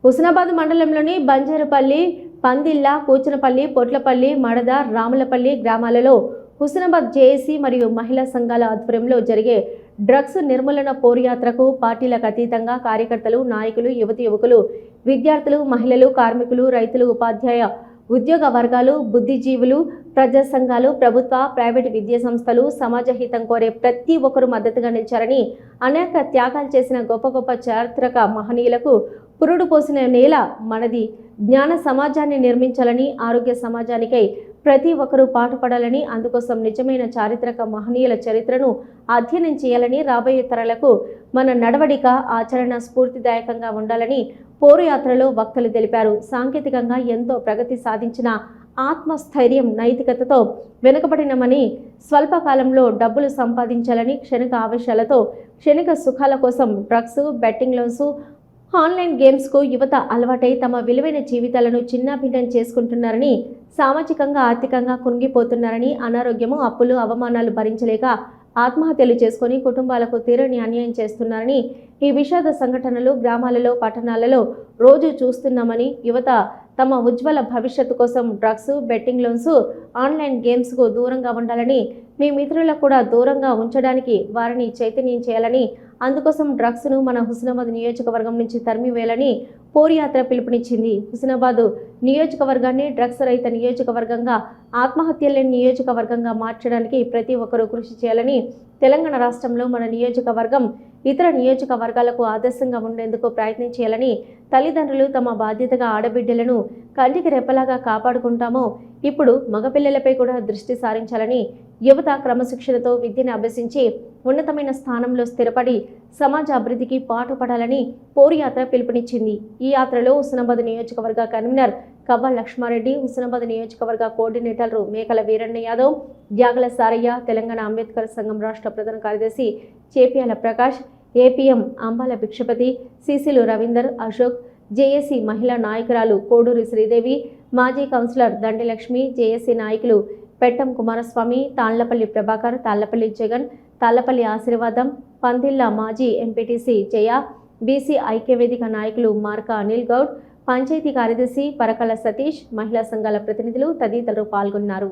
హుస్నాబాద్ మండలంలోని బంజారుపల్లి, పందిళ్ళ, కూచనపల్లి, పొట్లపల్లి, మడద, రాములపల్లి గ్రామాలలో హుస్నాబాద్ జేఏసీ మరియు మహిళా సంఘాల ఆధ్వర్యంలో జరిగే డ్రగ్స్ నిర్మూలన పోరుయాత్రకు పార్టీలకు అతీతంగా కార్యకర్తలు, నాయకులు, యువకులు, విద్యార్థులు, మహిళలు, కార్మికులు, రైతులు, ఉపాధ్యాయ, ఉద్యోగ వర్గాలు, బుద్ధిజీవులు, ప్రజా సంఘాలు, ప్రభుత్వ, ప్రైవేటు విద్యా సంస్థలు, సమాజ హితం కోరే ప్రతి ఒక్కరూ మద్దతుగా నిలిచారని, అనేక త్యాగాలు చేసిన గొప్ప చారిత్రక మహనీయులకు పురుడు పోసిన నేల మనది, జ్ఞాన సమాజాన్ని నిర్మించాలని, ఆరోగ్య సమాజానికై ప్రతి ఒక్కరూ పాటుపడాలని, అందుకోసం నిజమైన చారిత్రక మహనీయుల చరిత్రను అధ్యయనం చేయాలని, రాబోయే తరాలకు మన నడవడిక, ఆచరణ స్ఫూర్తిదాయకంగా ఉండాలని పోరుయాత్రలో వక్తలు తెలిపారు. సాంకేతికంగా ఎంతో ప్రగతి సాధించిన ఆత్మస్థైర్యం, నైతికతతో వెనుకబడినమని, స్వల్పకాలంలో డబ్బులు సంపాదించాలని, క్షణిక ఆవేశాలతో క్షణిక సుఖాల కోసం డ్రగ్స్, బెట్టింగ్ లోన్స్, ఆన్లైన్ గేమ్స్కు యువత అలవాటై తమ విలువైన జీవితాలను చిన్నాభిన్నం చేసుకుంటున్నారని, సామాజికంగా ఆర్థికంగా కుంగిపోతున్నారని, అనారోగ్యము, అప్పులు, అవమానాలు భరించలేక ఆత్మహత్యలు చేసుకుని కుటుంబాలకు తీరని అన్యాయం చేస్తున్నారని, ఈ విషాద సంఘటనలు గ్రామాలలో, పట్టణాలలో రోజు చూస్తున్నామని, యువత తమ ఉజ్వల భవిష్యత్తు కోసం డ్రగ్స్, బెట్టింగ్ లోన్స్, ఆన్లైన్ గేమ్స్కు దూరంగా ఉండాలని, మీ మిత్రులకు కూడా దూరంగా ఉంచడానికి వారిని చైతన్యం చేయాలని, అందుకోసం డ్రగ్స్ను మన హుస్నాబాద్ నియోజకవర్గం నుంచి తరిమివేయాలని పోరుయాత్ర పిలుపునిచ్చింది. హుస్నాబాద్ నియోజకవర్గాన్ని డ్రగ్స్ రహిత నియోజకవర్గంగా, ఆత్మహత్యల నియోజకవర్గంగా మార్చడానికి ప్రతి ఒక్కరూ కృషి చేయాలని, తెలంగాణ రాష్ట్రంలో మన నియోజకవర్గం ఇతర నియోజకవర్గాలకు ఆదర్శంగా ఉండేందుకు ప్రయత్నం చేయాలని, తల్లిదండ్రులు తమ బాధ్యతగా ఆడబిడ్డలను కంటికి రెప్పలాగా కాపాడుకుంటామో ఇప్పుడు మగపిల్లలపై కూడా దృష్టి సారించాలని, యువత క్రమశిక్షణతో విద్యను అభ్యసించి ఉన్నతమైన స్థానంలో స్థిరపడి సమాజ అభివృద్ధికి పాటుపడాలని పోరుయాత్ర పిలుపునిచ్చింది. ఈ యాత్రలో హుస్నాబాద్ నియోజకవర్గ కన్వీనర్ కవ్వ లక్ష్మారెడ్డి, హుస్నాబాద్ నియోజకవర్గ కోఆర్డినేటర్లు మేకల వీరన్న యాదవ్, జ్యాగల సారయ్య, తెలంగాణ అంబేద్కర్ సంఘం రాష్ట్ర ప్రధాన కార్యదర్శి చేపియాల ప్రకాష్, ఏపీఎం అంబాల భిక్షపతి, సిసిలు రవీందర్, అశోక్, జేఏసీ మహిళా నాయకురాలు కోడూరి శ్రీదేవి, మాజీ కౌన్సిలర్ దండిలక్ష్మి, జేఏసీ నాయకులు పెట్టం కుమారస్వామి, తాళ్లపల్లి ప్రభాకర్, తాళ్లపల్లి జగన్, తాళ్లపల్లి ఆశీర్వాదం, పందిళ్ళ మాజీ ఎంపీటీసీ జయ, బీసీ ఐక్యవేదిక నాయకులు మార్కా అనిల్ గౌడ్, పంచాయతీ కార్యదర్శి పరకల సతీష్, మహిళా సంఘాల ప్రతినిధులు తదితరులు పాల్గొన్నారు.